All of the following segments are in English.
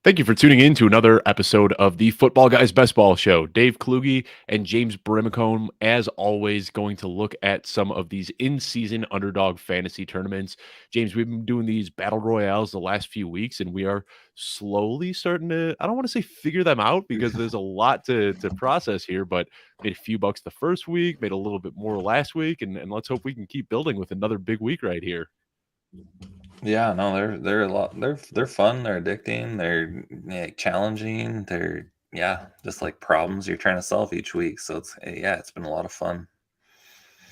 Thank you for tuning in to another episode of the Football Guys Best Ball Show. Dave Kluge and James Brimacombe, as always, going to look at some of these in-season Underdog Fantasy tournaments. James, we've been doing these Battle Royales the last few weeks, and we are slowly starting to, I don't want to say figure them out because there's a lot to process here, but made a few bucks the first week, made a little bit more last week, and let's hope we can keep building with another big week right here. Yeah, no, they're a lot. They're fun. They're addicting. They're challenging. They're just like problems you're trying to solve each week. So it's been a lot of fun.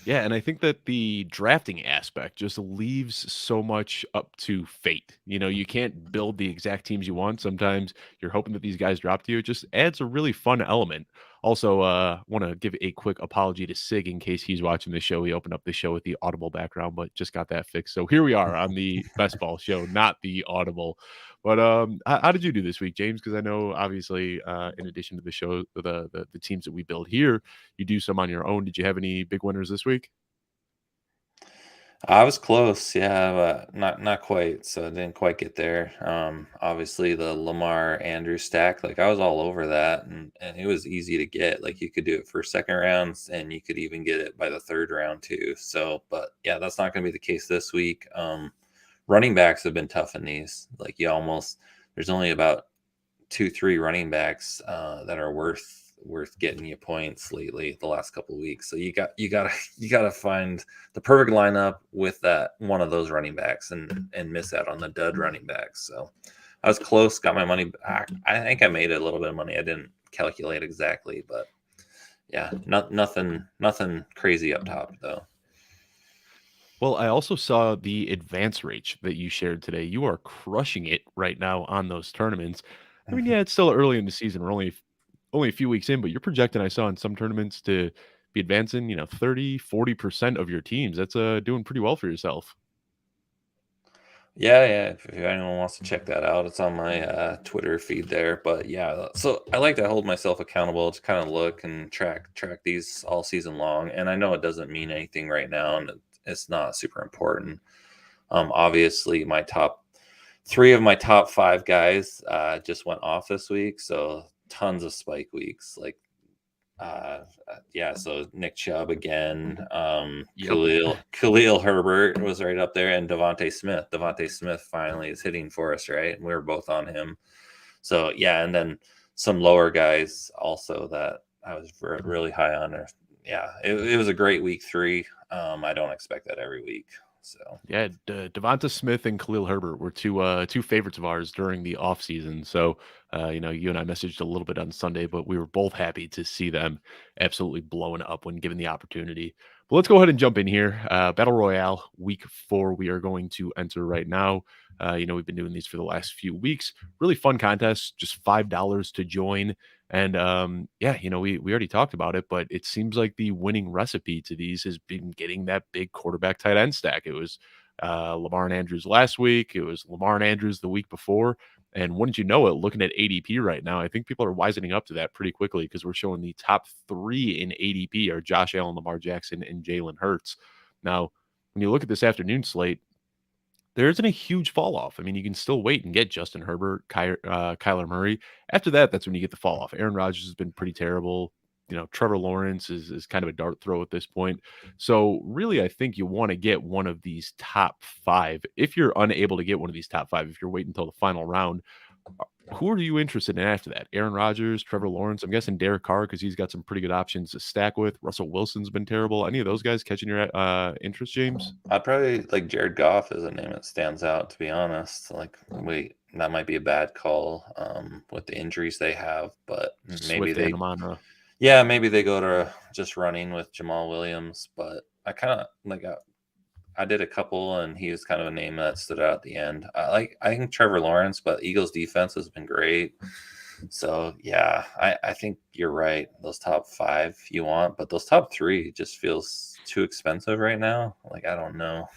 Yeah, and I think that the drafting aspect just leaves so much up to fate. You can't build the exact teams you want. Sometimes you're hoping that these guys drop to you. It just adds a really fun element. Also, want to give a quick apology to Sig in case he's watching the show. He opened up the show with the Audible background, but just got that fixed. So here we are on the Best Ball show, not the Audible. But how did you do this week, James? Because I know obviously, in addition to the show, the teams that we build here, you do some on your own. Did you have any big winners this week? I was close, yeah, but not quite. So I didn't quite get there. Obviously the Lamar Andrew stack, like I was all over that, and it was easy to get. Like you could do it for second rounds, and you could even get it by the third round too. So, but yeah, that's not going to be the case this week. Running backs have been tough in these. Like there's only about 2, 3 running backs that are worth getting you points lately the last couple of weeks. So you gotta you gotta find the perfect lineup with that one of those running backs and miss out on the dud running backs. So I was close, got my money back. I think I made a little bit of money. I didn't calculate exactly, but yeah, nothing crazy up top though. Well, I also saw the advance rate that you shared today. You are crushing it right now on those tournaments. I mean, yeah, it's still early in the season. We're only a few weeks in, but you're projecting, I saw in some tournaments to be advancing, 30, 40% of your teams. That's doing pretty well for yourself. Yeah. If anyone wants to check that out, it's on my Twitter feed there. But yeah, so I like to hold myself accountable to kind of look and track these all season long. And I know it doesn't mean anything right now, and it's not super important. Obviously, my top three of my top five guys just went off this week, so tons of spike weeks. Like so Nick Chubb again, Yep. Khalil Herbert was right up there, and Devontae Smith. Devontae Smith finally is hitting for us, right? And we were both on him. So yeah, and then some lower guys also that I was really high on. It was a great week 3. I don't expect that every week. So Yeah, Devonta Smith and Khalil Herbert were two favorites of ours during the offseason. So, you and I messaged a little bit on Sunday, but we were both happy to see them absolutely blowing up when given the opportunity. But let's go ahead and jump in here. Battle Royale week 4, we are going to enter right now. We've been doing these for the last few weeks. Really fun contest, just $5 to join. And we already talked about it, but it seems like the winning recipe to these has been getting that big quarterback tight end stack. It was Lamar and Andrews last week. It was Lamar and Andrews the week before. And wouldn't you know it, looking at ADP right now, I think people are wisening up to that pretty quickly because we're showing the top 3 in ADP are Josh Allen, Lamar Jackson, and Jalen Hurts. Now, when you look at this afternoon slate, there isn't a huge fall off. I mean, you can still wait and get Justin Herbert, Kyler Murray. After that, that's when you get the fall off. Aaron Rodgers has been pretty terrible. Trevor Lawrence is kind of a dart throw at this point. So really, I think you want to get one of these top 5. If you're unable to get one of these top 5, if you're waiting until the final round, who are you interested in after that? Aaron Rodgers, Trevor Lawrence? I'm guessing Derek Carr because he's got some pretty good options to stack with. Russell Wilson's been terrible. Any of those guys catching your interest, James? I'd probably like Jared Goff as a name that stands out, to be honest. Like, wait, that might be a bad call with the injuries they have, but maybe Swift and they, Amon-Ra. maybe they go to just running with Jamal Williams. But I kind of like I did a couple, and he was kind of a name that stood out at the end. I think Trevor Lawrence, but Eagles defense has been great. So yeah, I think you're right. Those top 5 you want, but those top 3 just feels too expensive right now. Like I don't know.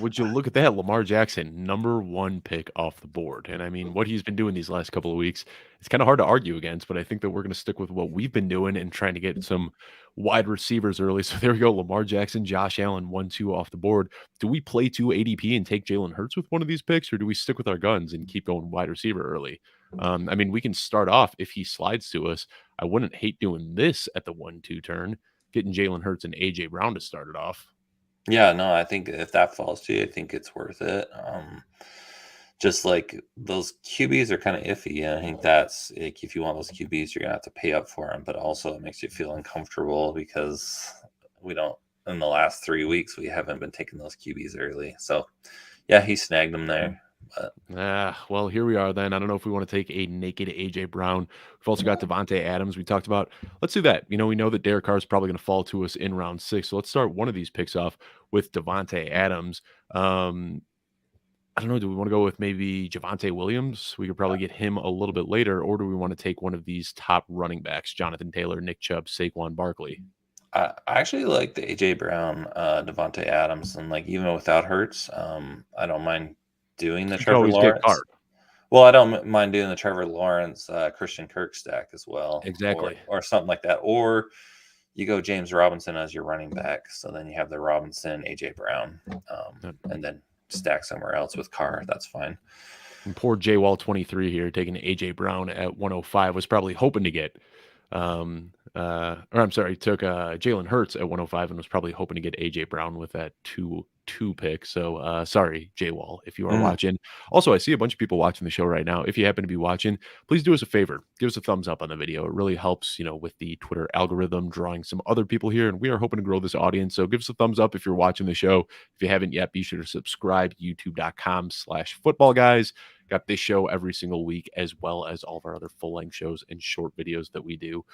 Would you look at that? Lamar Jackson, number 1 pick off the board. And I mean, what he's been doing these last couple of weeks, it's kind of hard to argue against, but I think that we're going to stick with what we've been doing and trying to get some wide receivers early. So there we go. Lamar Jackson, Josh Allen, 1-2 off the board. Do we play 2 ADP and take Jalen Hurts with one of these picks, or do we stick with our guns and keep going wide receiver early? I mean, we can start off if he slides to us. I wouldn't hate doing this at the 1-2 turn, getting Jalen Hurts and AJ Brown to start it off. Yeah, no, I think if that falls to you, I think it's worth it. Just like those QBs are kind of iffy. And I think that's like, if you want those QBs, you're gonna have to pay up for them. But also, it makes you feel uncomfortable because we don't. In the last 3 weeks, we haven't been taking those QBs early. So, yeah, he snagged them there. But Well, here we are then. I don't know if we want to take a naked AJ Brown. We've also got Devontae Adams. We talked about. Let's do that. We know that Derek Carr is probably going to fall to us in round 6. So let's start one of these picks off with Devontae Adams. I don't know. Do we want to go with maybe Javonte Williams? We could probably get him a little bit later, or do we want to take one of these top running backs, Jonathan Taylor, Nick Chubb, Saquon Barkley? I actually like the AJ Brown, Devontae Adams, and like even without Hurts, I don't mind doing the You could Trevor always get Lawrence. Carr. Well, I don't mind doing the Trevor Lawrence, Christian Kirk stack as well, Exactly. or something like that. Or you go James Robinson as your running back, so then you have the Robinson, AJ Brown, and then stack somewhere else with Carr. That's fine. And poor J Wall 23 here taking AJ Brown at 105 was probably hoping to get or I'm sorry, took Jalen Hurts at 105 and was probably hoping to get AJ Brown with that 2 pick. So sorry, J Wall, if you are Mm, watching. Also, I see a bunch of people watching the show right now. If you happen to be watching, please do us a favor. Give us a thumbs up on the video. It really helps, with the Twitter algorithm drawing some other people here. And we are hoping to grow this audience. So give us a thumbs up if you're watching the show. If you haven't yet, be sure to subscribe, youtube.com/footballguys. Got this show every single week, as well as all of our other full-length shows and short videos that we do.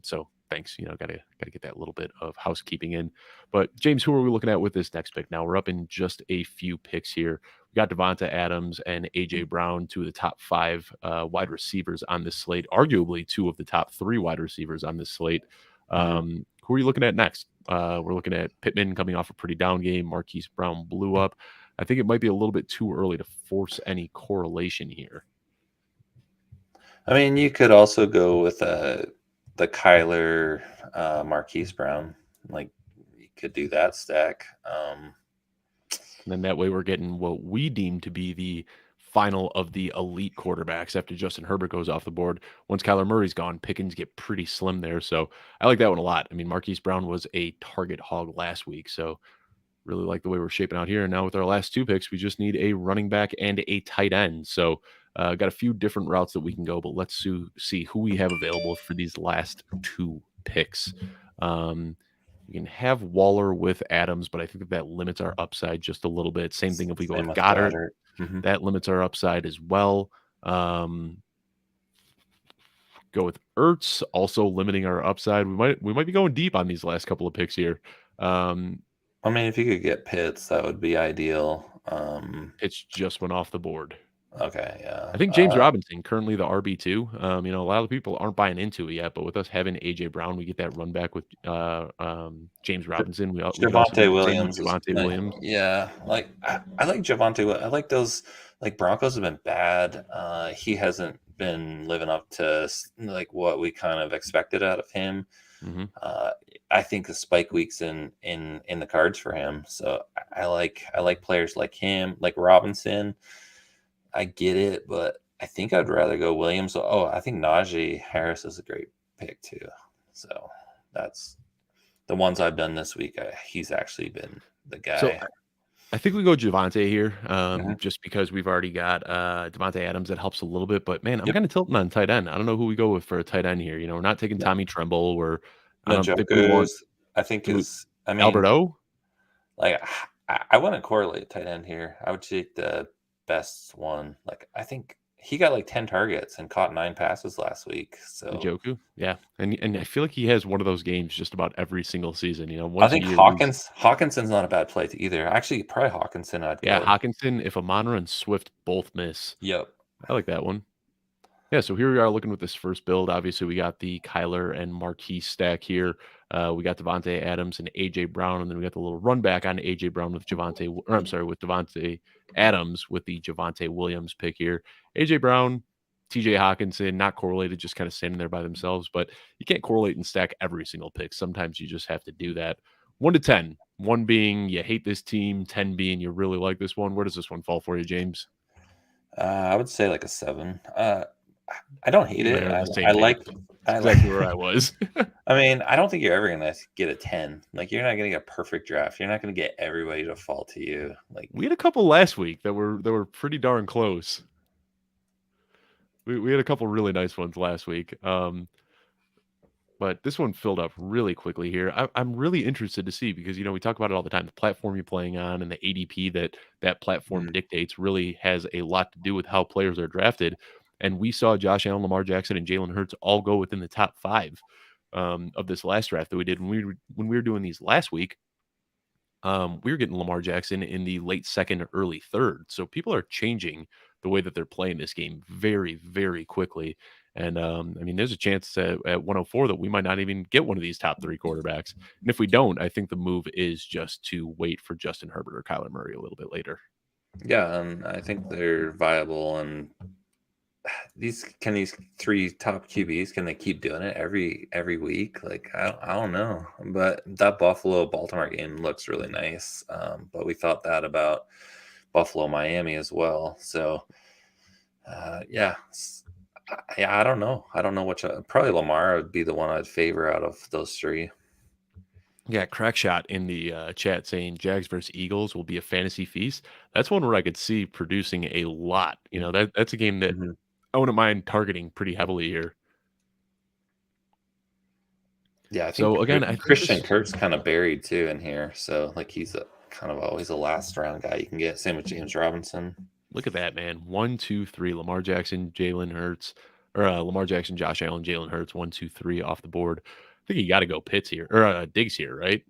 So thanks. Gotta get that little bit of housekeeping in. But James, who are we looking at with this next pick? Now we're up in just a few picks here. We got Devonta Adams and AJ Brown, 2 of the top 5 wide receivers on this slate, arguably 2 of the top 3 wide receivers on this slate. mm. Who are you looking at next? We're looking at Pittman coming off a pretty down game. Marquise Brown blew up. I think it might be a little bit too early to force any correlation here. I mean, you could also go with the Kyler, Marquise Brown. Like you could do that stack. And then that way we're getting what we deem to be the final of the elite quarterbacks after Justin Herbert goes off the board. Once Kyler Murray's gone, pickings get pretty slim there. So I like that one a lot. I mean, Marquise Brown was a target hog last week. So really like the way we're shaping out here. And now with our last 2 picks, we just need a running back and a tight end. So got a few different routes that we can go, but let's see who we have available for these last 2 picks. You can have Waller with Adams, but I think that limits our upside just a little bit. Same thing if we go Same with with Goddard. Mhm. That limits our upside as well. Go with Ertz, also limiting our upside. We might be going deep on these last couple of picks here. I mean, if you could get Pitts, that would be ideal. It's just went off the board. Okay, yeah. I think James Robinson, currently the RB2. A lot of people aren't buying into it yet, but with us having AJ Brown, we get that run back with James Robinson. We could also do Javonte the same with Williams is Javonte like, Williams. yeah, like I like Javonte. I like those. Like Broncos have been bad. He hasn't been living up to like what we kind of expected out of him. Hmm. I think the spike weeks in the cards for him. So I like players like him, like Robinson. I get it, but I think I'd rather go Williams. Oh, I think Najee Harris is a great pick too. So that's the ones I've done this week. He's actually been the So guy. I think we go Javante here, Mhm. just because we've already got Devontae Adams. That helps a little bit, but man, I'm Yep. kind of tilting on tight end. I don't know who we go with for a tight end here. We're not taking Tommy Tremble. I don't think we want Njoku's, I think do we, is. I mean, Albert O. like I wouldn't correlate tight end here. I would take the best one. Like I think he got like 10 targets and caught 9 passes last week. So Njoku, yeah, and I feel like he has one of those games just about every single season. I Once a think year, these. Hawkinson's not a bad play either. Actually, probably Hawkinson I'd Yeah, go. Hawkinson, if Amonra and Swift both miss, Yep. I like that one. Yeah, so here we are looking with this first build. Obviously, we got the Kyler and Marquise stack here. We got Devontae Adams and AJ Brown, and then we got the little run back on AJ Brown with with Devontae Adams with the Javonte Williams pick here. AJ Brown, TJ Hawkinson, not correlated, just kind of standing there by themselves, but you can't correlate and stack every single pick. Sometimes you just have to do that. 1 to 10, 1 being you hate this team, 10 being you really like this one. Where does this one fall for you, James? I would say like a 7. I don't hate You and I it. are on the I same page. like That's I like exactly where I was. I mean, I don't think you're ever gonna get a 10. Like, you're not gonna get a perfect draft. You're not gonna get everybody to fall to you. Like, We had a couple last week that were pretty darn close. We had a couple really nice ones last week. But this one filled up really quickly here. I'm really interested to see because we talk about it all the time. The platform you're playing on and the ADP that platform mhm, dictates really has a lot to do with how players are drafted. And we saw Josh Allen, Lamar Jackson, and Jalen Hurts all go within the top 5 of this last draft that we did when we were doing these last week. We were getting Lamar Jackson in the late second, early third. So people are changing the way that they're playing this game very, very quickly. And I mean, there's a chance at 104 that we might not even get one of these top 3 quarterbacks. And if we don't, I think the move is just to wait for Justin Herbert or Kyler Murray a little bit later. yeah, and I think they're viable. And these 3 top QBs, can they keep doing it every week? Like, I don't know. But that Buffalo Baltimore game looks really nice. But we thought that about Buffalo Miami as well. So yeah, I don't know. I don't know which. Probably Lamar would be the one I'd favor out of those 3. Yeah, crack shot in the chat saying Jags versus Eagles will be a fantasy feast. That's one where I could see producing a lot. That's a game that Mhm. I wouldn't mind targeting pretty heavily here. Yeah, I think So again, I think Christian this Kirk's kind of buried too in here. So like, he's a kind of always a last round guy you can get. Same with James Robinson. look at that, man. 1, 2, 3. Lamar Jackson, Jalen Hurts, or Lamar Jackson, Josh Allen, Jalen Hurts. 1, 2, 3 off the board. I think you got to go Pitts here or Diggs here, right?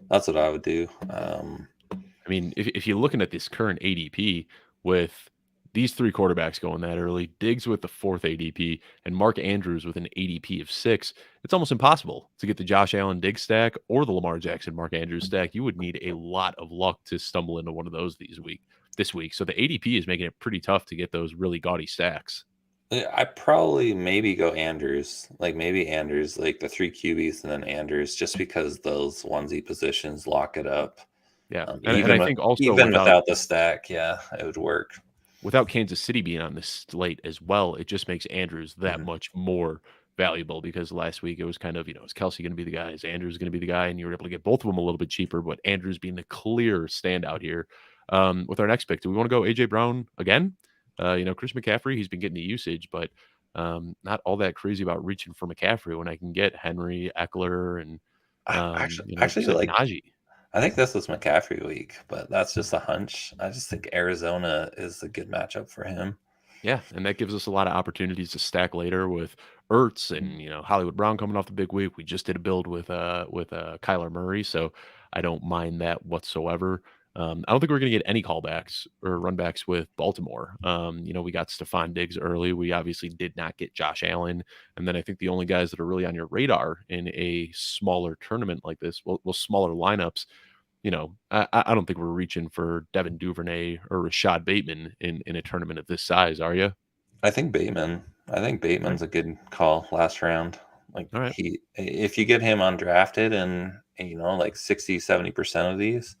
That's what I would do. I mean, if you're looking at this current ADP with these 3 quarterbacks going that early, Diggs with the 4th ADP, and Mark Andrews with an ADP of 6, it's almost impossible to get the Josh Allen Diggs stack or the Lamar Jackson Mark Andrews stack. You would need a lot of luck to stumble into one of those this week. So the ADP is making it pretty tough to get those really gaudy stacks. I probably maybe go Andrews, like maybe Andrews, like the 3 QBs and then Andrews, just because those onesie positions lock it up. Yeah, and Even I think also even without the stack, yeah, it would work. without Kansas City being on this slate as well, it just makes Andrews that Mhm. much more valuable because last week it was kind of, is Kelsey going to be the guy? Is Andrews going to be the guy? And you were able to get both of them a little bit cheaper, but Andrews being the clear standout here. With our next pick, do we want to go AJ Brown again? Chris McCaffrey, he's been getting the usage, but not all that crazy about reaching for McCaffrey when I can get Henry, Eckler, and Actually, just like like, Najee. I think this was McCaffrey week, but that's just a hunch. I just think Arizona is a good matchup for him. Yeah, and that gives us a lot of opportunities to stack later with Ertz Mhm. and Hollywood Brown coming off the big week. We just did a build with Kyler Murray, so I don't mind that whatsoever. I don't think we're going to get any callbacks or runbacks with Baltimore. We got Stephon Diggs early. We obviously did not get Josh Allen, and then I think the only guys that are really on your radar in a smaller tournament like this, well smaller lineups, I don't think we're reaching for Devin Duvernay or Rashad Bateman in a tournament of this size, are you? I think Bateman. I think All right. Bateman's a good call last round. Like, All right. if you get him undrafted and like 60-70% of these,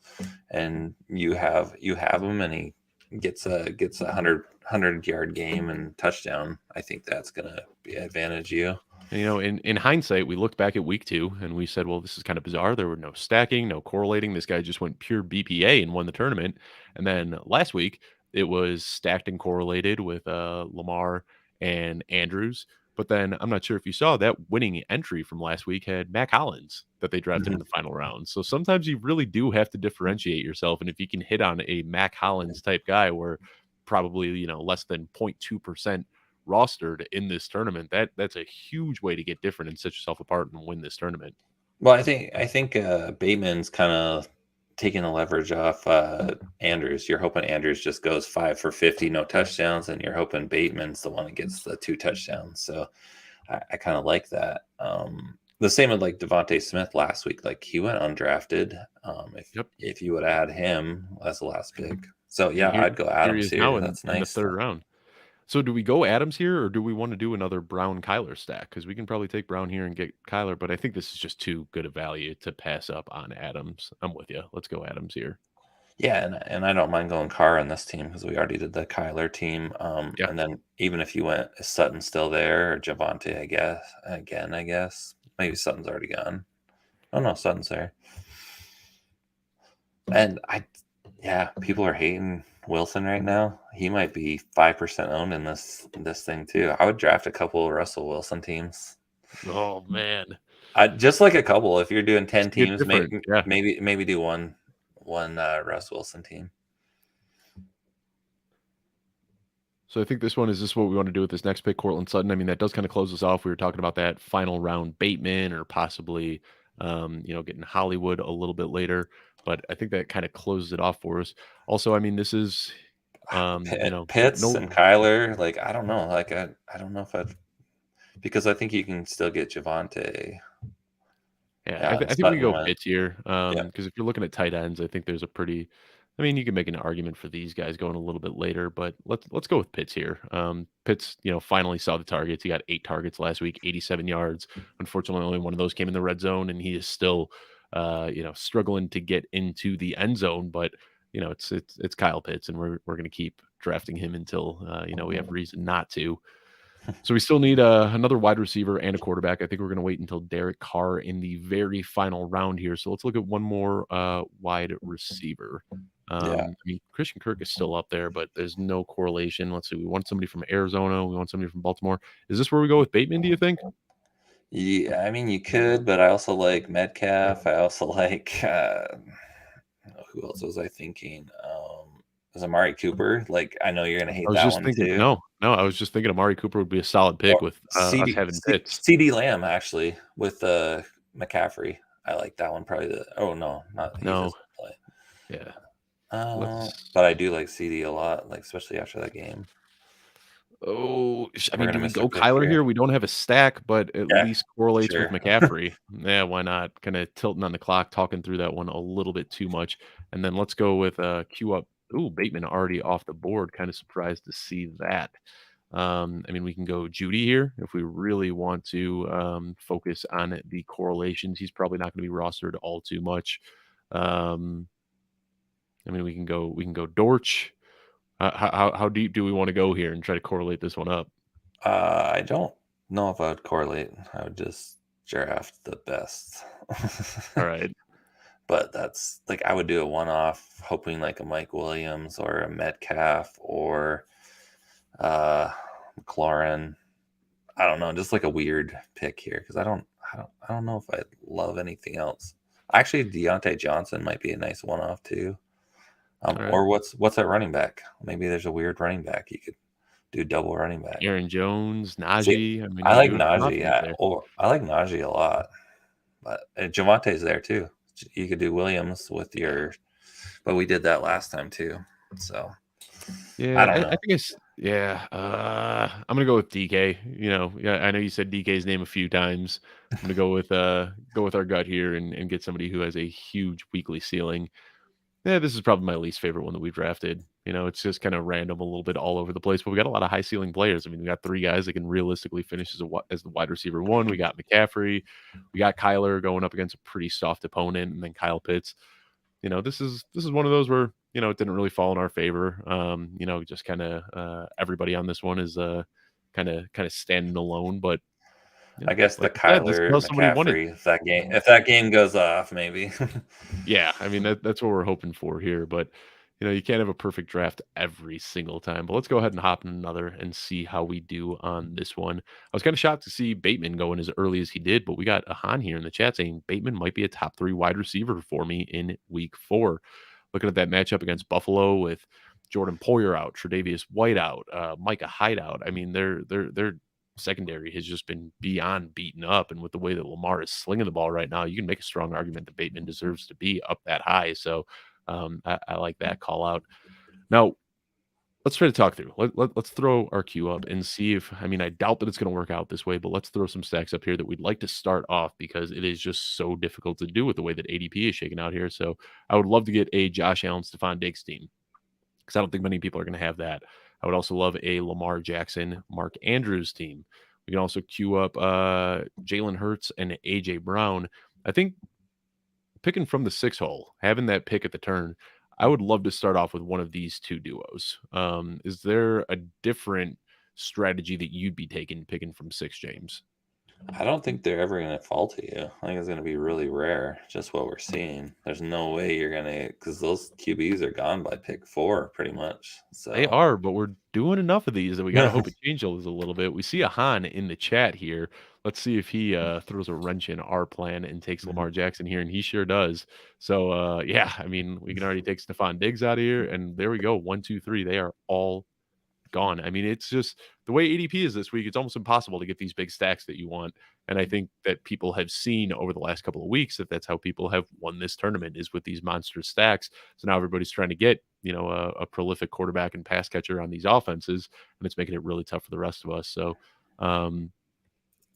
and you have him, and he gets a 100 yard game and touchdown, I think that's gonna be advantage you. And, in hindsight, we looked back at week 2 and we said, well, this is kind of bizarre. There were no stacking, no correlating. This guy just went pure BPA and won the tournament. And then last week, it was stacked and correlated with Lamar and Andrews. But then I'm not sure if you saw that winning entry from last week had Mac Hollins that they drafted in Mhm. the final round. So sometimes you really do have to differentiate yourself. And if you can hit on a Mac Hollins type guy where probably, less than 0.2% rostered in this tournament, that's a huge way to get different and set yourself apart and win this tournament. Well, I think Bateman's kind of taking the leverage off Andrews. You're hoping Andrews just goes 5 for 50, no touchdowns, and you're hoping Bateman's the one that gets the 2 touchdowns. So I kind of like that. The same with like Devontae Smith last week. Like, he went undrafted. If Yep. if you would add him as the last pick, so And yeah, here I'd go here he Adams is now here. in That's the nice. third round. So do we go Adams here, or do we want to do another Brown Kyler stack? Because we can probably take Brown here and get Kyler, but I think this is just too good a value to pass up on Adams. I'm with you. Let's go Adams here. Yeah, and I don't mind going Carr on this team because we already did the Kyler team. Yeah. And then even if you went, is Sutton still there or Javante? I guess again, I guess maybe Sutton's already gone. Oh no, Sutton's there. And yeah, people are hating Wilson right now. He might be 5% owned in this thing too. I would draft a couple of Russell Wilson teams. Oh man, I just like a couple. If you're doing 10 get teams, different. maybe Yeah. maybe do one Russ Wilson team. So I think this one is this what we want to do with this next pick, Cortland Sutton. I mean, that does kind of close us off. We were talking about that final round Bateman or possibly, getting Hollywood a little bit later, but I think that kind of closes it off for us. Also, I mean, this is, Pitts no, and Kyler, like I don't know, like I don't know if I'd because I think you can still get Javante. yeah, Yeah, I think we Sutton go went. Pitts here. Yeah, Because if you're looking at tight ends, I think there's a pretty. I mean, you can make an argument for these guys going a little bit later, but let's go with Pitts here. Pitts, finally saw the targets. He got 8 targets last week, 87 yards. Unfortunately, only one of those came in the red zone, and he is still, struggling to get into the end zone. But it's Kyle Pitts, and we're going to keep drafting him until we have reason not to. So we still need another wide receiver and a quarterback. I think we're going to wait until Derek Carr in the very final round here. So let's look at one more wide receiver. yeah. I mean, Christian Kirk is still up there, but there's no correlation. Let's see. We want somebody from Arizona. We want somebody from Baltimore. Is this where we go with Bateman, do you think? Yeah, I mean you could, but I also like Metcalf. I also like who else was I thinking? Was Amari Cooper? Like I know you're gonna I hate was that just one thinking, too. no, I was just thinking Amari Cooper would be a solid pick Or with us having Pitts. CD Lamb actually with McCaffrey. I like that one probably. Oh no, not he No, doesn't play. yeah. But Let's I do like CD a lot, like especially after that game. Oh, I We're mean, gonna do we miss our go pick Kyler here. here? We don't have a stack, but at Yeah, least correlates with sure. McCaffrey. Yeah, why not? Kind of tilting on the clock, talking through that one a little bit too much. And then let's go with Q up. Ooh, Bateman already off the board. Kind of surprised to see that. I mean, we can go Judy here if we really want to focus on the correlations. He's probably not going to be rostered all too much. Um, I mean, we can go Dortch. How deep do we want to go here and try to correlate this one up? I don't know if I would correlate. I would just draft the best. All right. But that's like I would do a one-off, hoping like a Mike Williams or a Metcalf or uh McLaurin. I don't know, just like a weird pick here because I don't know if I love anything else. Actually, Deontay Johnson might be a nice one-off too. All right. Or what's that running back? Maybe there's a weird running back you could do double running back. Aaron Jones, See, Najee. I mean, I like you have some Najee. options Yeah, there. or I like Najee a lot, but Javante's there too. You could do Williams with your, but we did that last time too. So I Yeah, don't I know. think it's yeah. I'm gonna go with DK. Yeah, I know you said DK's name a few times. I'm gonna go with our gut here and get somebody who has a huge weekly ceiling. Yeah, this is probably my least favorite one that we've drafted. It's just kind of random, a little bit all over the place. But we got a lot of high ceiling players. I mean, we got three guys that can realistically finish as the wide receiver one. We got McCaffrey, we got Kyler going up against a pretty soft opponent, and then Kyle Pitts. This is one of those where it didn't really fall in our favor. Just kind of everybody on this one is kind of standing alone. But I guess the like I said, this is Kyler how somebody wanted. McCaffrey if that game goes off, maybe. Yeah, I mean that's what we're hoping for here, but you can't have a perfect draft every single time. But let's go ahead and hop in another and see how we do on this one. I was kind of shocked to see Bateman going as early as he did, but we got a Han here in the chat saying Bateman might be a top 3 wide receiver for me in week 4. Looking at that matchup against Buffalo with Jordan Poyer out, Tre'Davious White out, Micah Hyde out. I mean, their secondary has just been beyond beaten up. And with the way that Lamar is slinging the ball right now, you can make a strong argument that Bateman deserves to be up that high. So I like that call out. Now, let's try to talk through. Let's throw our queue up and see if, I mean, I doubt that it's going to work out this way, but let's throw some stacks up here that we'd like to start off because it is just so difficult to do with the way that ADP is shaking out here. So I would love to get a Josh Allen, Stephon Diggs team because I don't think many people are going to have that. I would also love a Lamar Jackson, Mark Andrews team. We can also queue up Jalen Hurts and AJ Brown. I think picking from the 6 hole, having that pick at the turn, I would love to start off with one of these 2 duos. Is there a different strategy that you'd be taking picking from 6, James? I don't think they're ever going to fall to you. I think it's going to be really rare, just what we're seeing. There's no way you're going to, because those QBs are gone by pick 4 pretty much. They So, are, but we're doing enough of these that we gotta yeah. hope it changes a little bit. We see a Han in the chat here. Let's see if he, throws a wrench in our plan and takes Mhm. Lamar Jackson here, and he sure does. So, yeah, I mean, we can already take Stephon Diggs out of here, and there we go, 1, 2, 3, they are all gone. I mean, it's just the way ADP is this week, it's almost impossible to get these big stacks that you want. And I think that people have seen over the last couple of weeks that that's how people have won this tournament is with these monster stacks. So now everybody's trying to get, a prolific quarterback and pass catcher on these offenses, and it's making it really tough for the rest of us. So um,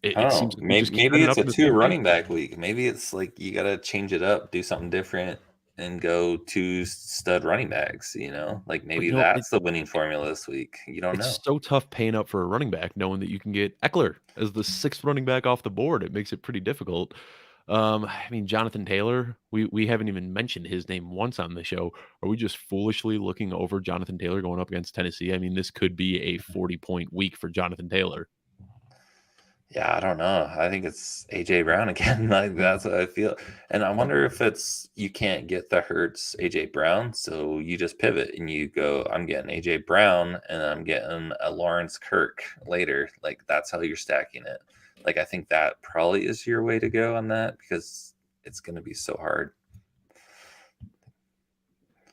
it, I it don't seems know. like we just keep Maybe ending it's up a in the two same thing. running back week. Maybe it's like you got to change it up, do something different, and go two stud running backs. Like But maybe that's the winning formula this week. You don't it's know. so tough paying up for a running back knowing that you can get Eckler as the 6th running back off the board. It makes it pretty difficult. I mean, Jonathan Taylor, we haven't even mentioned his name once on the show. Are we just foolishly looking over Jonathan Taylor going up against Tennessee? I mean, this could be a 40-point week for Jonathan Taylor. Yeah, I don't know. I think it's AJ Brown again. Like that's what I feel. And I wonder if it's you can't get the Hurts AJ Brown, so you just pivot and you go, I'm getting AJ Brown and I'm getting a Lawrence Kirk later. Like that's how you're stacking it. Like I think that probably is your way to go on that because it's gonna be so hard.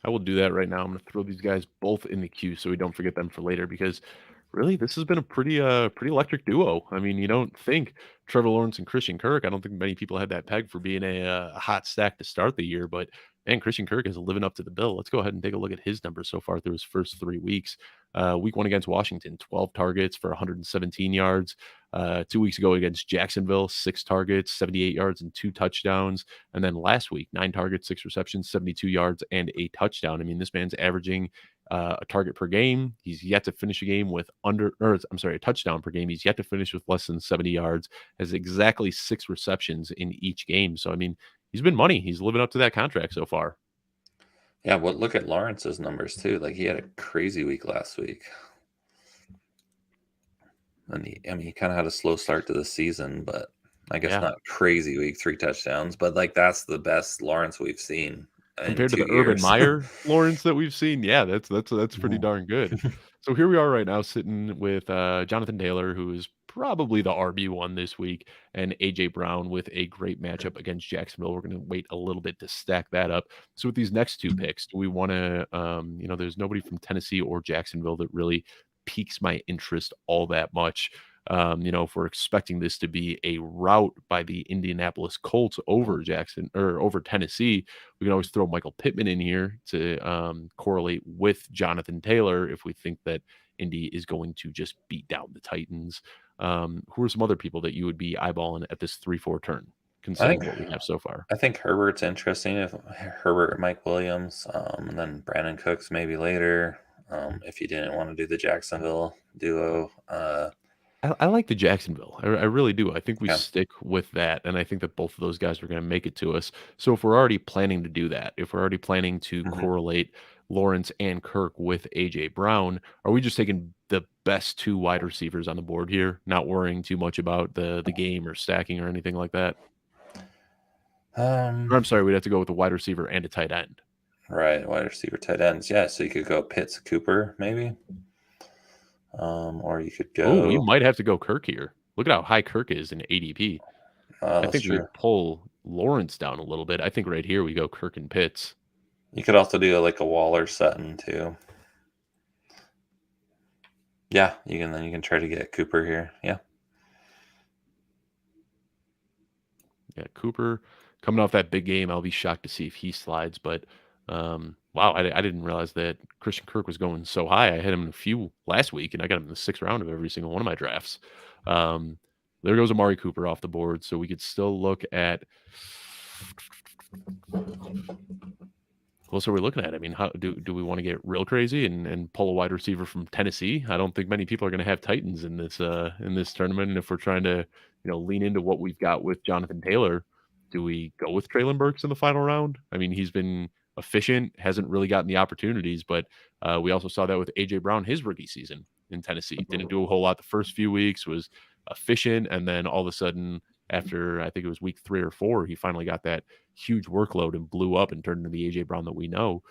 I will do that right now. I'm going to throw these guys both in the queue so we don't forget them for later because really this has been a pretty electric duo. I mean, you don't think Trevor Lawrence and Christian Kirk. I don't think many people had that peg for being a hot stack to start the year, but man, Christian Kirk is living up to the bill. Let's go ahead and take a look at his numbers so far through his first 3 weeks. Week 1 against Washington, 12 targets for 117 yards. 2 weeks ago against Jacksonville, 6 targets, 78 yards, and 2 touchdowns. And then last week, 9 targets, 6 receptions, 72 yards, and a touchdown. I mean, this man's averaging a target per game. He's yet to finish a game with a touchdown per game. He's yet to finish with less than 70 yards, has exactly 6 receptions in each game. So, I mean, he's been money. He's living up to that contract so far. Yeah, well look at Lawrence's numbers too. Like he had a crazy week last week. And he kind of had a slow start to the season, but I guess Yeah. not crazy week, 3 touchdowns, but like that's the best Lawrence we've seen in Compared to the two Urban years. Meyer Lawrence that we've seen, yeah, that's pretty Mhm. darn good. So here we are right now sitting with, Jonathan Taylor, who is probably the RB1 this week, and AJ Brown with a great matchup against Jacksonville. We're gonna wait a little bit to stack that up. So with these next 2 picks, do we wanna, there's nobody from Tennessee or Jacksonville that really piques my interest all that much. If we're expecting this to be a rout by the Indianapolis Colts over Jackson or over Tennessee, we can always throw Michael Pittman in here to correlate with Jonathan Taylor if we think that Indy is going to just beat down the Titans. Who are some other people that you would be eyeballing at this 3-4 turn, I think considering what we have so far? I think Herbert's interesting. If Herbert, Mike Williams, and then Brandon Cooks maybe later. If you didn't want to do the Jacksonville duo, I like the Jacksonville. I really do. I think we yeah. stick with that, and I think that both of those guys are going to make it to us. So if we're already planning to do that, if we're already planning to Mhm. correlate Lawrence and Kirk with AJ Brown, are we just taking the best 2 wide receivers on the board here, not worrying too much about the game or stacking or anything like that? Um, Or I'm sorry, we'd have to go with a wide receiver and a tight end. right, wide receiver, tight ends. Yeah, so you could go Pitts, Cooper, maybe, or you could Oh, we go. might have to go Kirk here. Look at how high Kirk is in ADP. Oh, I that's think we true. would pull Lawrence down a little bit. I think right here we go Kirk and Pitts. You could also do like a Waller Sutton too. Yeah, you can try to get Cooper here. Yeah. Yeah, Cooper coming off that big game, I'll be shocked to see if he slides. But wow, I didn't realize that Christian Kirk was going so high. I had him in a few last week, and I got him in the 6th round of every single one of my drafts. Um, there goes Amari Cooper off the board, so we could still look at else are we looking at? I mean, how do we want to get real crazy and pull a wide receiver from Tennessee? I don't think many people are going to have Titans in this tournament. And if we're trying to, lean into what we've got with Jonathan Taylor, do we go with Traylon Burks in the final round? I mean, he's been efficient, hasn't really gotten the opportunities, but we also saw that with AJ Brown his rookie season in Tennessee. Didn't do a whole lot the first few weeks, was efficient, and then all of a sudden, after I think it was week 3 or 4, he finally got that huge workload and blew up and turned into the AJ Brown that we know.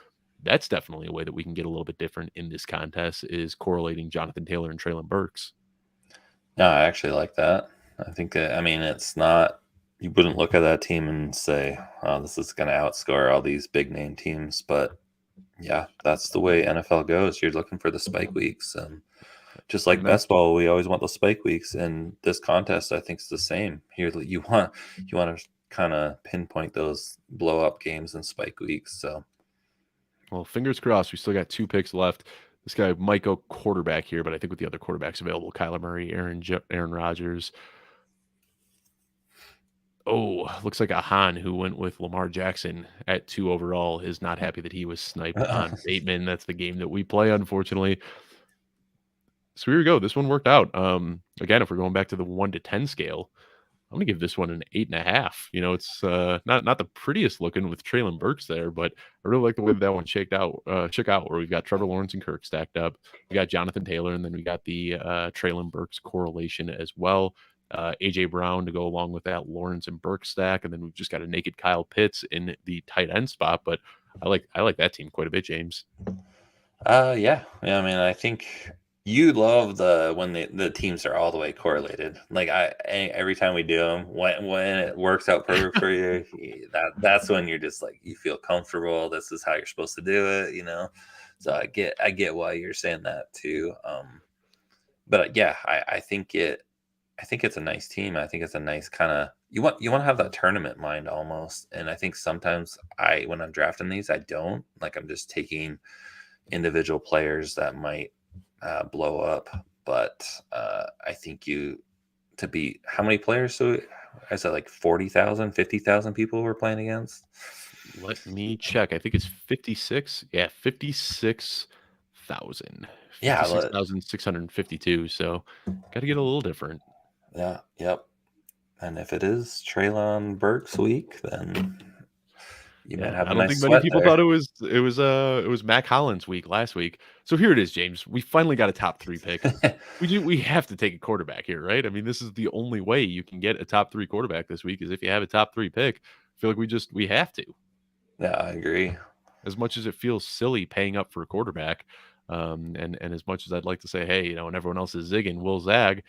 That's definitely a way that we can get a little bit different in this contest is correlating Jonathan Taylor and Traylon Burks. No, I actually like that. I think that, I mean, it's not, you wouldn't look at that team and say, oh, this is going to outscore all these big name teams. But yeah, that's the way NFL goes. You're looking for the spike weeks. And just like best ball, we always want the spike weeks. And this contest, I think, is the same. Here, you want to kind of pinpoint those blow up games and spike weeks. So, well, fingers crossed. We still got 2 picks left. This guy might go quarterback here, but I think with the other quarterbacks available, Kyler Murray, Aaron Rodgers. Oh, looks like a Han who went with Lamar Jackson at 2 overall is not happy that he was sniped on Bateman. That's the game that we play, unfortunately. So here we go. This one worked out. Again, if we're going back to the 1 to 10 scale, I'm gonna give this one an 8.5. It's not the prettiest looking with Traylon Burks there, but I really like the way that one shook out where we've got Trevor Lawrence and Kirk stacked up. We got Jonathan Taylor, and then we got the Traylon Burks correlation as well. AJ Brown to go along with that Lawrence and Burks stack, and then we've just got a naked Kyle Pitts in the tight end spot. But I like that team quite a bit, James. Yeah. I mean, I think you love when the teams are all the way correlated. Like every time we do them, when it works out perfect for you, that's when you're just like you feel comfortable. This is how you're supposed to do it. So I get why you're saying that too. But yeah, I think it's a nice team. I think it's a nice kind of you want to have that tournament mind almost. And I think sometimes when I'm drafting these, I don't like I'm just taking individual players that might blow up. But I think to beat how many players? So I said like 40,000, 50,000 people we're playing against. Let me check. I think it's 56. Yeah, 56,000. Yeah, 56,652. So got to get a little different. Yeah. Yep. And if it is Traylon Burks week, then you might have. I don't think many people thought it was Mac Hollins week last week. So here it is, James. We finally got a top 3 pick. We have to take a quarterback here, right? I mean, this is the only way you can get a top 3 quarterback this week is if you have a top 3 pick. I feel like we have to. Yeah, I agree. As much as it feels silly paying up for a quarterback, and as much as I'd like to say, hey, and everyone else is zigging, we'll zag.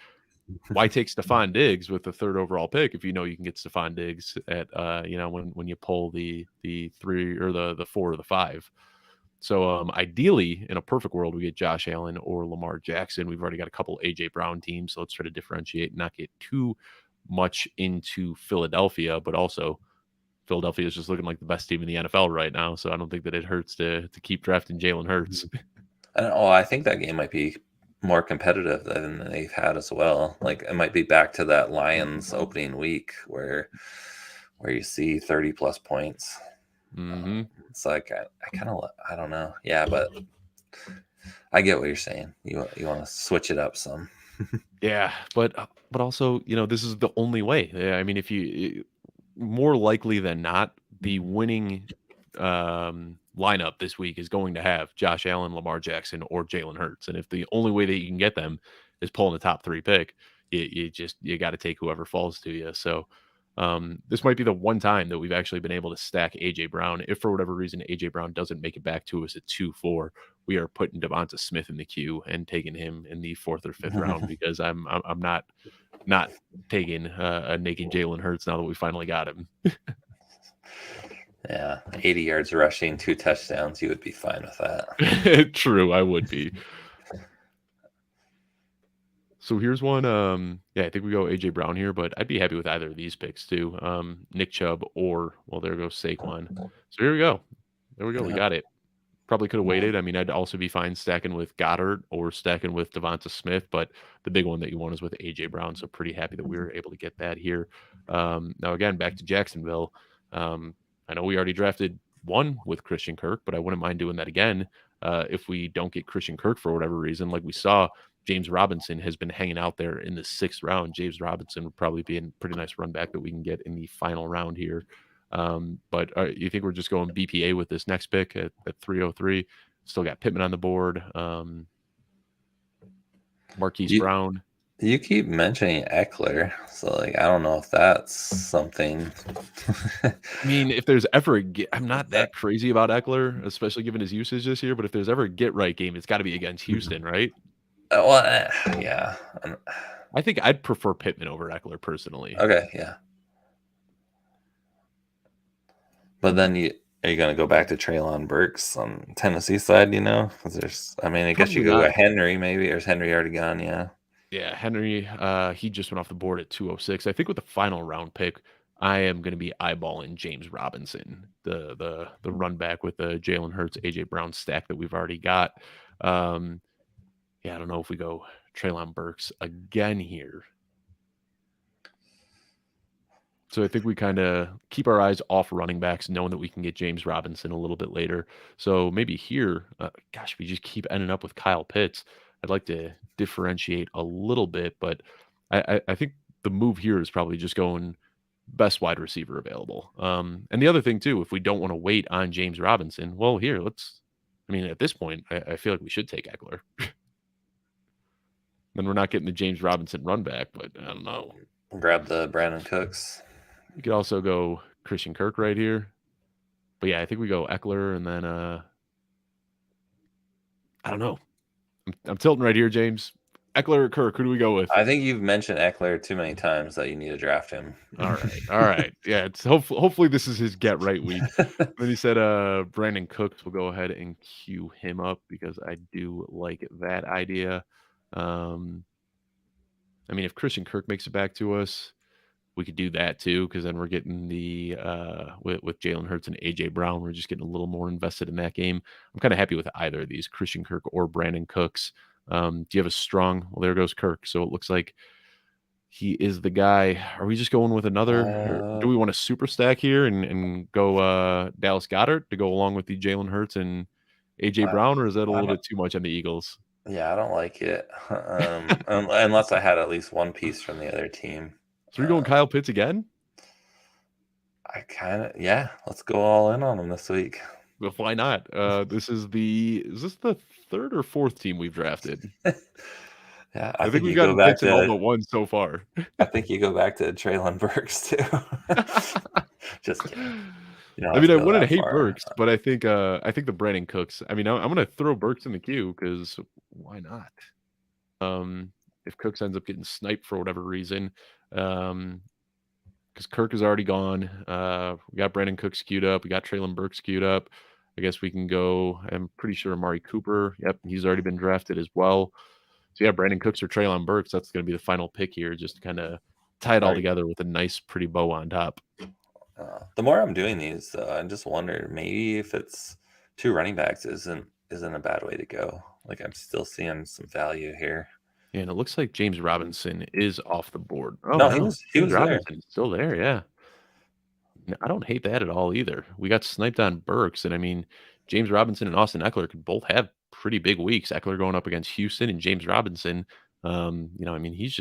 Why take Stephon Diggs with the 3rd overall pick if you know you can get Stephon Diggs at when you pull the 3 or the 4 or the 5. So ideally, in a perfect world, we get Josh Allen or Lamar Jackson. We've already got a couple AJ Brown teams, so let's try to differentiate and not get too much into Philadelphia, but also Philadelphia is just looking like the best team in the NFL right now. So I don't think that it hurts to keep drafting Jalen Hurts. I think that game might be more competitive than they've had as well. Like it might be back to that Lions opening week where you see 30 plus points. Mm-hmm. It's like I don't know. Yeah, but I get what you're saying. You want to switch it up some. Yeah, but also this is the only way. I mean, if you more likely than not, the winning lineup this week is going to have Josh Allen, Lamar Jackson, or Jalen Hurts. And if the only way that you can get them is pulling the top 3 pick, you got to take whoever falls to you. So this might be the one time that we've actually been able to stack AJ Brown. If for whatever reason AJ Brown doesn't make it back to us at 2-4, we are putting Devonta Smith in the queue and taking him in the 4th or 5th round because I'm not taking a naked Jalen Hurts now that we finally got him. Yeah, 80 yards rushing, 2 touchdowns. You would be fine with that. True, I would be. So here's one. I think we go AJ Brown here, but I'd be happy with either of these picks too. Nick Chubb or there goes Saquon. So here we go. There we go. We got it. Probably could have waited. I mean, I'd also be fine stacking with Goddard or stacking with Devonta Smith, but the big one that you want is with AJ Brown. So pretty happy that we were able to get that here. Now again, back to Jacksonville. I know we already drafted one with Christian Kirk, but I wouldn't mind doing that again if we don't get Christian Kirk for whatever reason. Like we saw, James Robinson has been hanging out there in the 6th round. James Robinson would probably be a pretty nice run back that we can get in the final round here. But you think we're just going BPA with this next pick at 303? Still got Pittman on the board. Marquise You Brown. you keep mentioning Eckler, so like I don't know if that's something. I mean, if there's ever I'm not that crazy about Eckler, especially given his usage this year. But if there's ever a get right game, it's got to be against Houston, right? Well, yeah. I think I'd prefer Pittman over Eckler personally. Okay, yeah. But then are you going to go back to Treylon Burks on Tennessee side? You know, because there's. I mean, I guess you Probably go not. to Henry maybe, or is Henry already gone? Yeah. Yeah, Henry, he just went off the board at 206. I think with the final round pick, I am going to be eyeballing James Robinson, the run back with the Jalen Hurts, AJ Brown stack that we've already got. Yeah, I don't know if we go Treylon Burks again here. So I think we kind of keep our eyes off running backs, knowing that we can get James Robinson a little bit later. So maybe here, gosh, if we just keep ending up with Kyle Pitts, I'd like to differentiate a little bit, but I think the move here is probably just going best wide receiver available. And the other thing too, if we don't want to wait on James Robinson, well, here I mean, at this point, I feel like we should take Eckler. Then we're not getting the James Robinson run back, but I don't know. Grab the Brandon Cooks. You could also go Christian Kirk right here. But yeah, I think we go Eckler and then I don't know. I'm tilting right here, James. Eckler or Kirk? Who do we go with? I think you've mentioned Eckler too many times that you need to draft him. All right. Yeah, it's hopefully this is his get right week. Then he said Brandon Cooks. We'll go ahead and cue him up because I do like that idea. I mean, if Christian Kirk makes it back to us, we could do that too, because then we're getting the with Jalen Hurts and AJ Brown, we're just getting a little more invested in that game. I'm kind of happy with either of these, Christian Kirk or Brandon Cooks. Do you have a strong? Well, there goes Kirk. So it looks like he is the guy. Are we just going with another? Or do we want to super stack here and go Dallas Goedert to go along with the Jalen Hurts and AJ Brown, or is that a little bit too much on the Eagles? Yeah, I don't like it. Unless I had at least one piece from the other team. So we're going Kyle Pitts again? Yeah, let's go all in on him this week. Well, why not? Is this the 3rd or 4th team we've drafted? Yeah, I think we've gotten Pitts in all but one so far. I think you go back to Treylon Burks too. Just kidding. I mean, I wouldn't hate Burks, but I think the Brandon Cooks. I mean, I'm going to throw Burks in the queue because why not? If Cooks ends up getting sniped for whatever reason, because Kirk is already gone. We got Brandon Cooks queued up. We got Treylon Burks queued up. I guess we can go. I'm pretty sure Amari Cooper. Yep, he's already been drafted as well. So yeah, Brandon Cooks or Treylon Burks. That's going to be the final pick here. Just to kind of tie it all together with a nice, pretty bow on top. The more I'm doing these, I just wonder maybe if it's 2 running backs isn't a bad way to go. Like I'm still seeing some value here. Yeah, and it looks like James Robinson is off the board. Oh no, no, he was Robinson is still there. Yeah, I don't hate that at all either. We got sniped on Burks, and I mean, James Robinson and Austin Eckler could both have pretty big weeks. Eckler going up against Houston and James Robinson. I mean, he's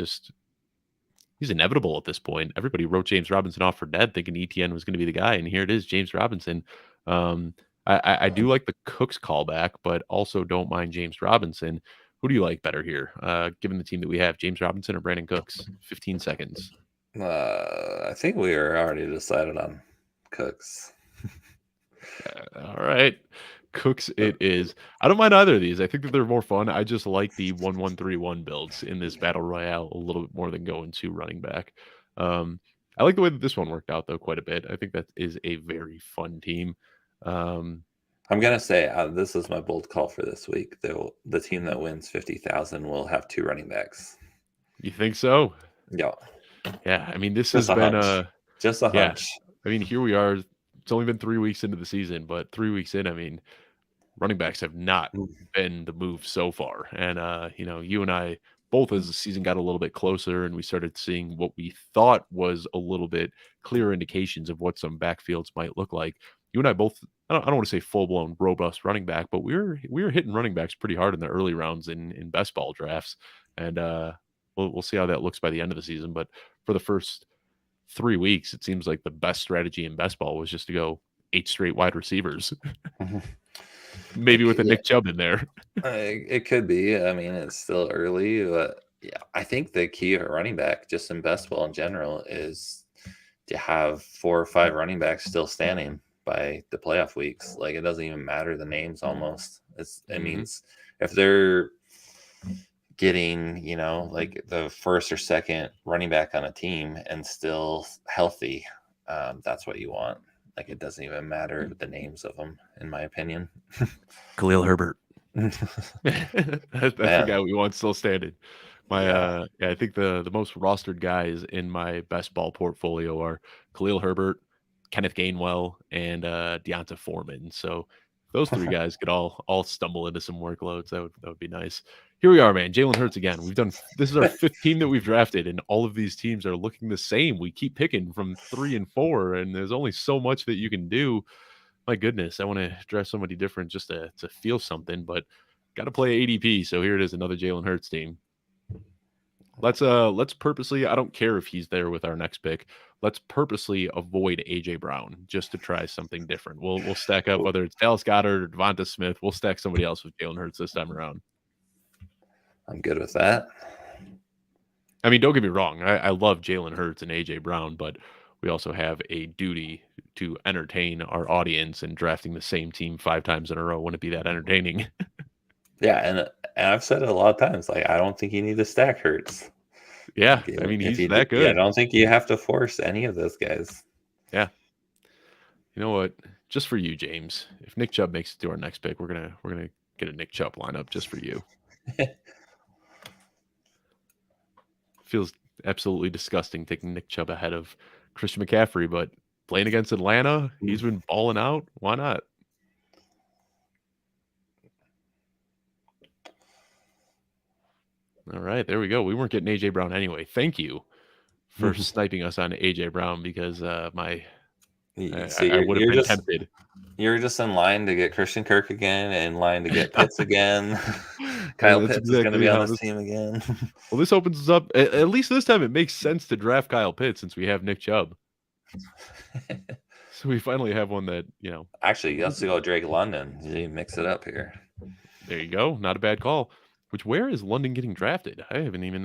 inevitable at this point. Everybody wrote James Robinson off for dead, thinking ETN was going to be the guy, and here it is, James Robinson. I do like the Cooks callback, but also don't mind James Robinson. Who do you like better here, given the team that we have, James Robinson or Brandon Cooks? 15 seconds. I think we are already decided on Cooks. All right. Cooks it is. I don't mind either of these. I think that they're more fun. I just like the 1-1-3-1 builds in this battle royale a little bit more than going to running back. I like the way that this one worked out, though, quite a bit. I think that is a very fun team. I'm going to say this is my bold call for this week. The team that wins 50,000 will have 2 running backs. You think so? Yeah. Yeah. I mean, this has been just a hunch. I mean, here we are. It's only been 3 weeks into the season, but 3 weeks in, I mean, running backs have not been the move so far. And, you and I both, as the season got a little bit closer and we started seeing what we thought was a little bit clearer indications of what some backfields might look like, you and I both. I don't want to say full blown robust running back, but we were hitting running backs pretty hard in the early rounds in best ball drafts, and we'll see how that looks by the end of the season. But for the first 3 weeks, it seems like the best strategy in best ball was just to go 8 straight wide receivers, maybe with a Yeah, Nick Chubb in there. it could be. I mean, it's still early, but yeah, I think the key of a running back, just in best ball in general, is to have 4 or 5 running backs still standing by the playoff weeks. Like it doesn't even matter the names almost. It Mhm. means if they're getting, like the first or second running back on a team and still healthy, that's what you want. Like it doesn't even matter the names of them, in my opinion. Khalil Herbert. That's the Man, guy we want still standing. yeah. Yeah, I think the most rostered guys in my best ball portfolio are Khalil Herbert, Kenneth Gainwell, and Deonta Foreman. So those three guys could all stumble into some workloads. That would be nice. Here we are, man. Jalen Hurts again. This is our fifth team that we've drafted, and all of these teams are looking the same. We keep picking from 3 and 4, and there's only so much that you can do. My goodness, I want to draft somebody different just to feel something, but got to play ADP. So here it is, another Jalen Hurts team. Let's purposely. I don't care if he's there with our next pick. Let's purposely avoid AJ Brown just to try something different. We'll stack up whether it's Dallas Goedert or Devonta Smith. We'll stack somebody else with Jalen Hurts this time around. I'm good with that. I mean, don't get me wrong. I love Jalen Hurts and AJ Brown, but we also have a duty to entertain our audience, and drafting the same team 5 times in a row wouldn't be that entertaining. Yeah, and I've said it a lot of times. Like I don't think you need to stack Hurts. Yeah, Like I mean, if he's you do, that yeah, I good. don't think you have to force any of those guys. Yeah. You know what? Just for you, James. If Nick Chubb makes it to our next pick, we're gonna get a Nick Chubb lineup just for you. Feels absolutely disgusting taking Nick Chubb ahead of Christian McCaffrey, but playing against Atlanta, he's been balling out. Why not? All right, there we go. We weren't getting AJ Brown anyway. Thank you for sniping us on AJ Brown because So I would have been tempted. you're just in line to get Christian Kirk again, and in line to get Pitts again. Kyle That's Pitts is going to be exactly on how this this. team again. Well, this opens us up. At least this time, it makes sense to draft Kyle Pitts since we have Nick Chubb. So we finally have one that Actually, let's go Drake London. You mix it up here. There you go. Not a bad call. Where is London getting drafted? I haven't even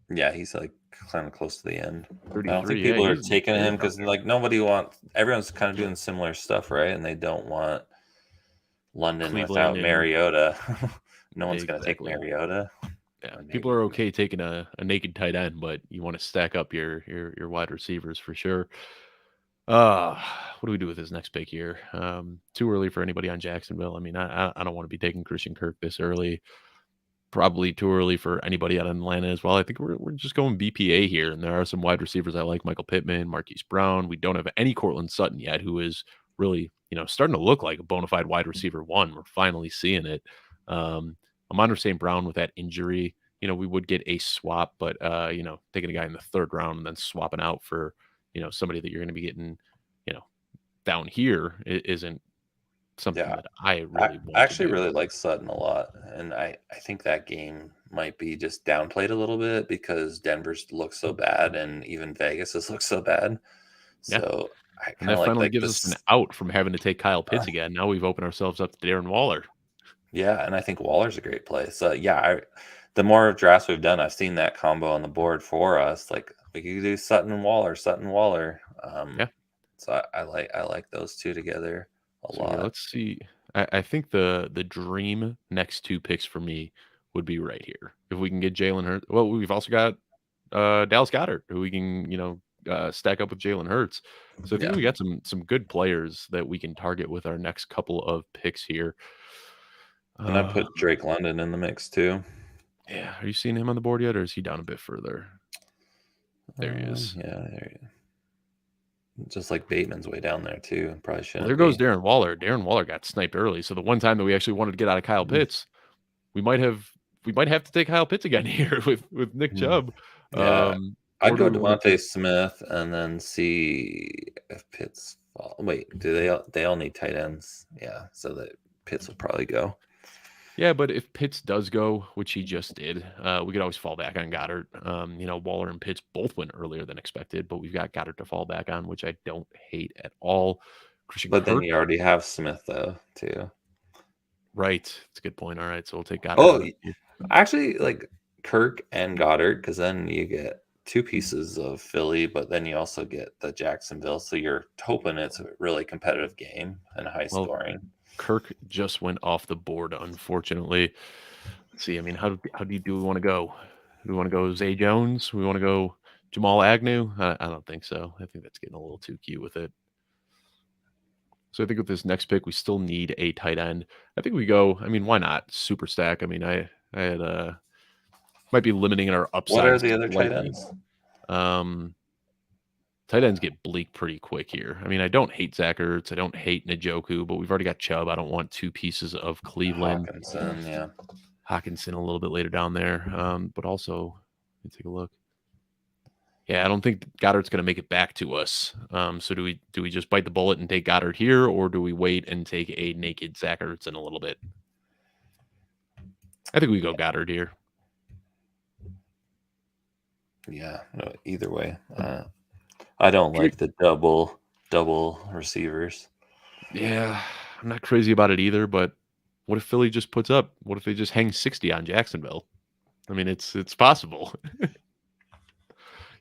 Yeah, he's like kind of close to the end. I don't think 33. Yeah, people are he's taking way him down because there. like everyone's kind of doing similar stuff, right? And they don't want London Cleveland without and Mariota. No one's going to take exactly. Mariota. Yeah, Or people maybe. are okay taking a naked tight end, but you want to stack up your wide receivers for sure. What do we do with this next pick here? Too early for anybody on Jacksonville. I mean, I don't want to be taking Christian Kirk this early. Probably too early for anybody out of Atlanta as well. I think we're just going BPA here, and there are some wide receivers I like: Michael Pittman, Marquise Brown. We don't have any Cortland Sutton yet, who is really starting to look like a bona fide wide receiver one. We're finally seeing it. Amon St. Brown with that injury, we would get a swap, but taking a guy in the third round and then swapping out for somebody that you're going to be getting down here isn't something Yeah. that I I really I want to actually do. really like Sutton a lot, and I think that game might be just downplayed a little bit because Denver's looks so bad, and even Vegas has looked so bad. Yeah. So I And kind that of like finally gives us an this. out from having to take Kyle Uh, Pitts again. Now we've opened ourselves up to Darren Waller. yeah, and I think Waller's a great play. So yeah, the more drafts we've done, I've seen that combo on the board for us. Like we could do Sutton and Waller, Sutton Waller. Yeah. So I like those two together a So here, lot. let's see. I think the dream next 2 picks for me would be right here. If we can get Jalen Hurts. Well, we've also got Dallas Goedert, who we can, stack up with Jalen Hurts. So I think Yeah, we got some good players that we can target with our next couple of picks here. and I Uh, put Drake London in the mix too. yeah. Are you seeing him on the board yet, or is he down a bit further? There he is. Yeah, there you go. Just like Bateman's way down there too. Probably Well, there shouldn't goes be. Darren Waller. Darren Waller got sniped early. So the one time that we actually wanted to get out of Kyle Mhm. Pitts, we might have to take Kyle Pitts again here with Nick Mhm. Chubb. Yeah, Or I'd do go we want to Devontae take Smith and then see if Pitts Wait, do they all need tight ends? Yeah, so that Pitts will probably go. Yeah, but if Pitts does go, which he just did, we could always fall back on Goddard. Waller and Pitts both went earlier than expected, but we've got Goddard to fall back on, which I don't hate at all. Christian But then Kirk, you already have Smith though too. right? That's a good point. All right, so we'll take Goddard Oh, out of here. actually, like Kirk and Goddard, because then you get two pieces of Philly, but then you also get the Jacksonville. So you're hoping it's a really competitive game and high Well, scoring. Kirk just went off the board, unfortunately. Let's see. I mean, do we want to go? Do we want to go Zay Jones? We want to go Jamal Agnew? I don't think so. I think that's getting a little too cute with it. So I think with this next pick, we still need a tight end. I think we go. I mean, why not super stack? I mean, I had might be limiting our What are upside the other tight slightly. ends? Tight ends get bleak pretty quick here. I mean, I don't hate Zach Ertz. I don't hate Njoku, but we've already got Chubb. I don't want two pieces of Cleveland. Hawkinson, yeah. Hawkinson a little bit later down there. But also, let me take a look. Yeah, I don't think Goddard's going to make it back to us. So do we just bite the bullet and take Goddard here, or do we wait and take a naked Zach Ertz in a little bit? I think we go Goddard here. Yeah, no, either way. I don't like the double receivers. Yeah, I'm not crazy about it either, but what if Philly just puts up? What if they just hang 60 on Jacksonville? I mean, it's possible.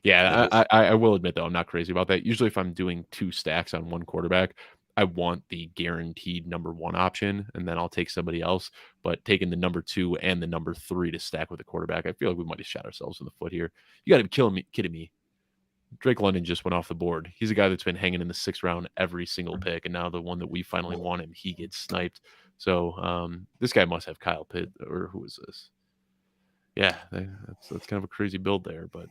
Yeah, I will admit though, I'm not crazy about that. Usually, if I'm doing two stacks on one quarterback, I want the guaranteed number one option, and then I'll take somebody else. But taking the number two and the number three to stack with the quarterback, I feel like we might have shot ourselves in the foot here. You got to be kidding me. Drake London just went off the board. He's a guy that's been hanging in the sixth round every single pick, and now the one that we finally want him, he gets sniped. So this guy must have Kyle Pitt, or who is this? Yeah, that's kind of a crazy build there, but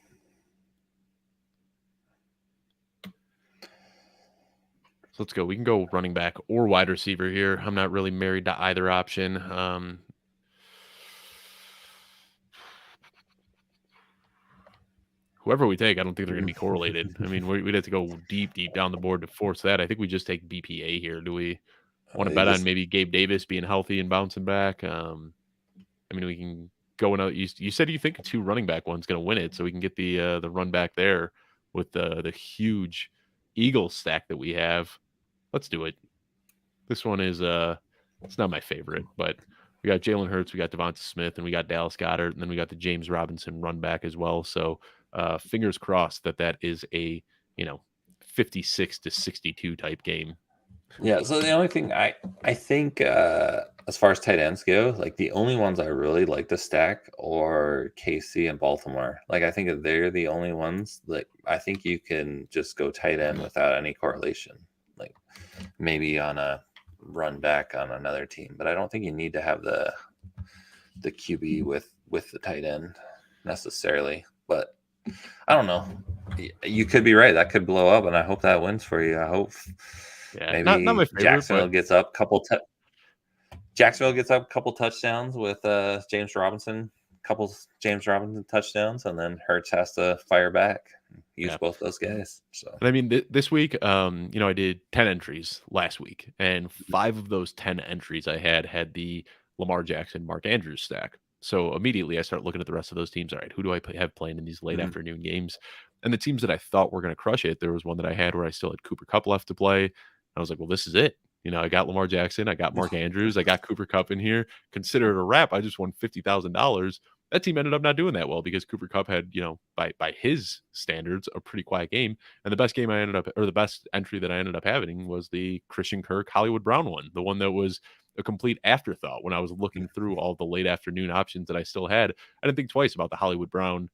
so let's go. We can go running back or wide receiver here. I'm not really married to either option. Whoever we take, I don't think they're going to be correlated. I mean, we'd have to go deep down the board to force that. I think we just take BPA here. Do we want to bet on maybe Gabe Davis being healthy and bouncing back? I mean, we can go another. You said you think a two running back one's going to win it, so we can get the run back there with the huge Eagles stack that we have. Let's do it. This one is it's not my favorite, but we got Jalen Hurts, we got Devonta Smith, and we got Dallas Goedert, and then we got the James Robinson run back as well. So fingers crossed that is a 56-62 type game. Yeah. So the only thing I think as far as tight ends go, like the only ones I really like to stack are KC and Baltimore. Like I think they're the only ones that I think you can just go tight end without any correlation. Like maybe on a run back on another team, but I don't think you need to have the QB with the tight end necessarily. But I don't know. You could be right. That could blow up, and I hope that wins for you. I hope maybe not my favorite, Jacksonville gets up a couple touchdowns with James Robinson touchdowns, and then Hurts has to fire back. Use both those guys. So and I mean, this week, I did 10 entries last week, and 5 of those 10 entries I had the Lamar Jackson, Mark Andrews stack. So immediately I start looking at the rest of those teams. All right, who do I have playing in these late afternoon games? And the teams that I thought were going to crush it, there was one that I had where I still had Cooper Kupp left to play. I was like, well, this is it. I got Lamar Jackson, I got Mark Andrews, I got Cooper Kupp in here. Consider it a wrap. I just won $50,000. That team ended up not doing that well because Cooper Kupp had, by his standards, a pretty quiet game. And the best entry that I ended up having was the Christian Kirk Hollywood Brown one, the one that was a complete afterthought when I was looking through all the late afternoon options that I still had. I didn't think twice about the Hollywood Brown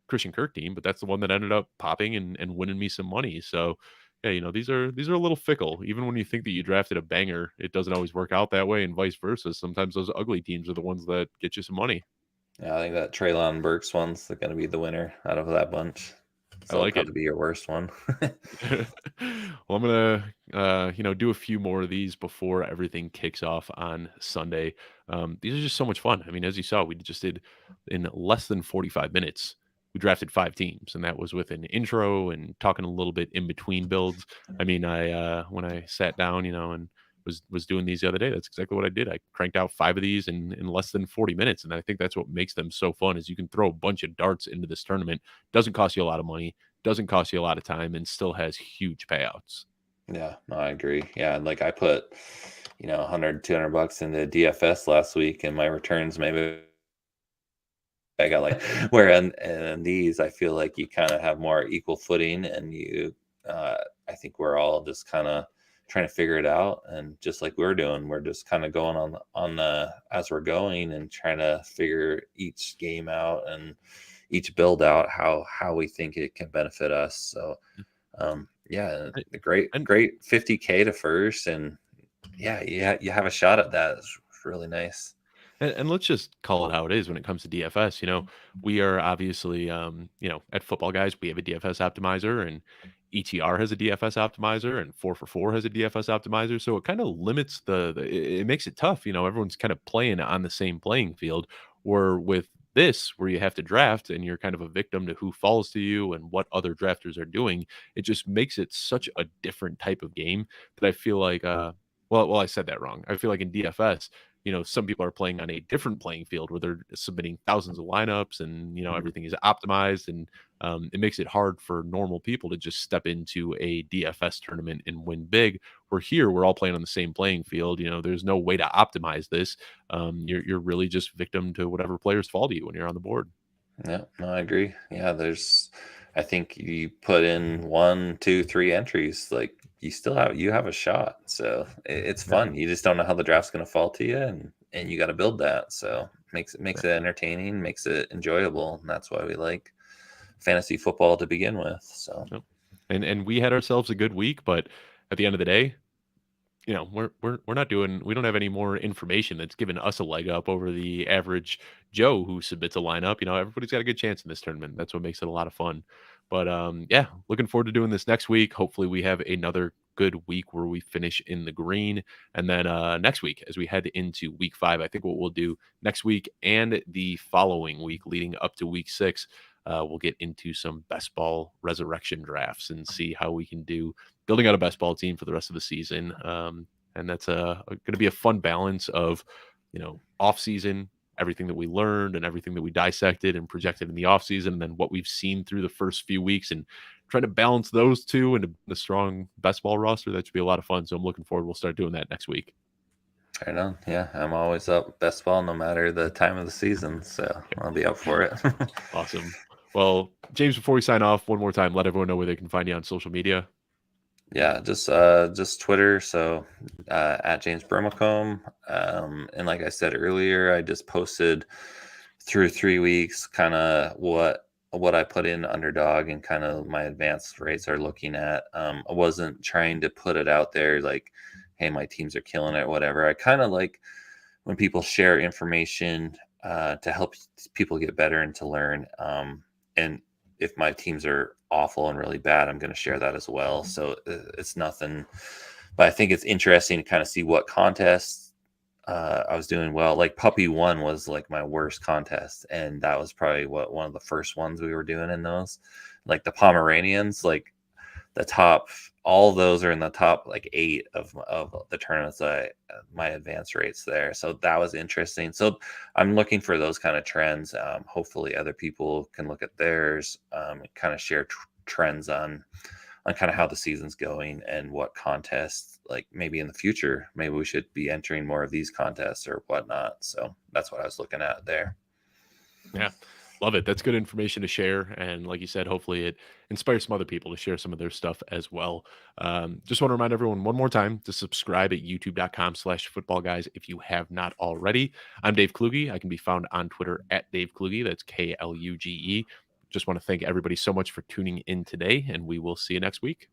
Christian Kirk team, but that's the one that ended up popping and winning me some money. So yeah, these are a little fickle. Even when you think that you drafted a banger, it doesn't always work out that way, and vice versa. Sometimes those ugly teams are the ones that get you some money. Yeah, I think that Treylon Burks one's going to be the winner out of that bunch. So I like it'll probably be your worst one. Well, I'm gonna do a few more of these before everything kicks off on Sunday. These are just so much fun. I mean, as you saw, we just did in less than 45 minutes we drafted 5 teams, and that was with an intro and talking a little bit in between builds. I mean, when I sat down, and was doing these the other day, that's exactly what I did. I cranked out 5 of these in less than 40 minutes, and I think that's what makes them so fun is you can throw a bunch of darts into this tournament. Doesn't cost you a lot of money, doesn't cost you a lot of time, and still has huge payouts. Yeah, no, I agree. Yeah, and like I put, 100, $200 into DFS last week, and my returns maybe I got like where and these I feel like you kind of have more equal footing, and I think we're all just kind of trying to figure it out, and just like we're doing, we're just kind of going on the as we're going and trying to figure each game out and each build out how we think it can benefit us. So yeah, And the great 50K to first, and yeah, you have a shot at that. It's really nice. and let's just call it how it is when it comes to DFS. We are obviously, at Football Guys, we have a DFS optimizer, and ETR has a DFS optimizer, and 4for4 has a DFS optimizer. So it kind of limits it makes it tough. Everyone's kind of playing on the same playing field. Or with this, where you have to draft and you're kind of a victim to who falls to you and what other drafters are doing, it just makes it such a different type of game that I feel like, well, I said that wrong. I feel like in DFS, some people are playing on a different playing field where they're submitting thousands of lineups and, everything is optimized. And it makes it hard for normal people to just step into a DFS tournament and win big. We're here, we're all playing on the same playing field. There's no way to optimize this. You're really just victim to whatever players fall to you when you're on the board. Yeah, no, I agree. Yeah, I think you put in 1, 2, 3 entries, like you have a shot. So it's Yeah. fun. You just don't know how the draft's going to fall to you, and you got to build that. So makes it entertaining, makes it enjoyable, and that's why we like fantasy football to begin with. So Yep. And we had ourselves a good week, but at the end of the day, we're not doing we don't have any more information that's given us a leg up over the average Joe who submits a lineup. Everybody's got a good chance in this tournament. That's what makes it a lot of fun. But yeah, looking forward to doing this next week. Hopefully we have another good week where we finish in the green. And then next week, as we head into week 5, I think what we'll do next week and the following week leading up to week 6, we'll get into some best ball resurrection drafts and see how we can do building out a best ball team for the rest of the season. And that's going to be a fun balance of, off season, everything that we learned and everything that we dissected and projected in the off season, and then what we've seen through the first few weeks, and trying to balance those two into the strong best ball roster. That should be a lot of fun. So I'm looking forward. We'll start doing that next week. right on. Yeah, I'm always up best ball no matter the time of the season. So I'll be up for it. Awesome. Well, James, before we sign off, one more time, let everyone know where they can find you on social media. Yeah, just Twitter. So at James Brimacombe. And like I said earlier, I just posted through 3 weeks kind of what I put in Underdog and kind of my advanced rates are looking at. I wasn't trying to put it out there like, hey, my teams are killing it or whatever. I kind of like when people share information to help people get better and to learn. And if my teams are awful and really bad, I'm going to share that as well. So it's nothing, but I think it's interesting to kind of see what contests I was doing well. Like Puppy 1 was like my worst contest, and that was probably one of the first ones we were doing in those. Like the Pomeranians, like the top, all those are in the top like 8 of the tournaments. My advance rates there, so that was interesting. So I'm looking for those kind of trends. Hopefully other people can look at theirs, and kind of share trends on kind of how the season's going and what contests, like maybe in the future, maybe we should be entering more of these contests or whatnot. So that's what I was looking at there. Yeah. Love it. That's good information to share. And like you said, hopefully it inspires some other people to share some of their stuff as well. Just want to remind everyone one more time to subscribe at youtube.com/footballguys if you have not already. I'm Dave Kluge. I can be found on Twitter at Dave Kluge. That's Kluge. Just want to thank everybody so much for tuning in today, and we will see you next week.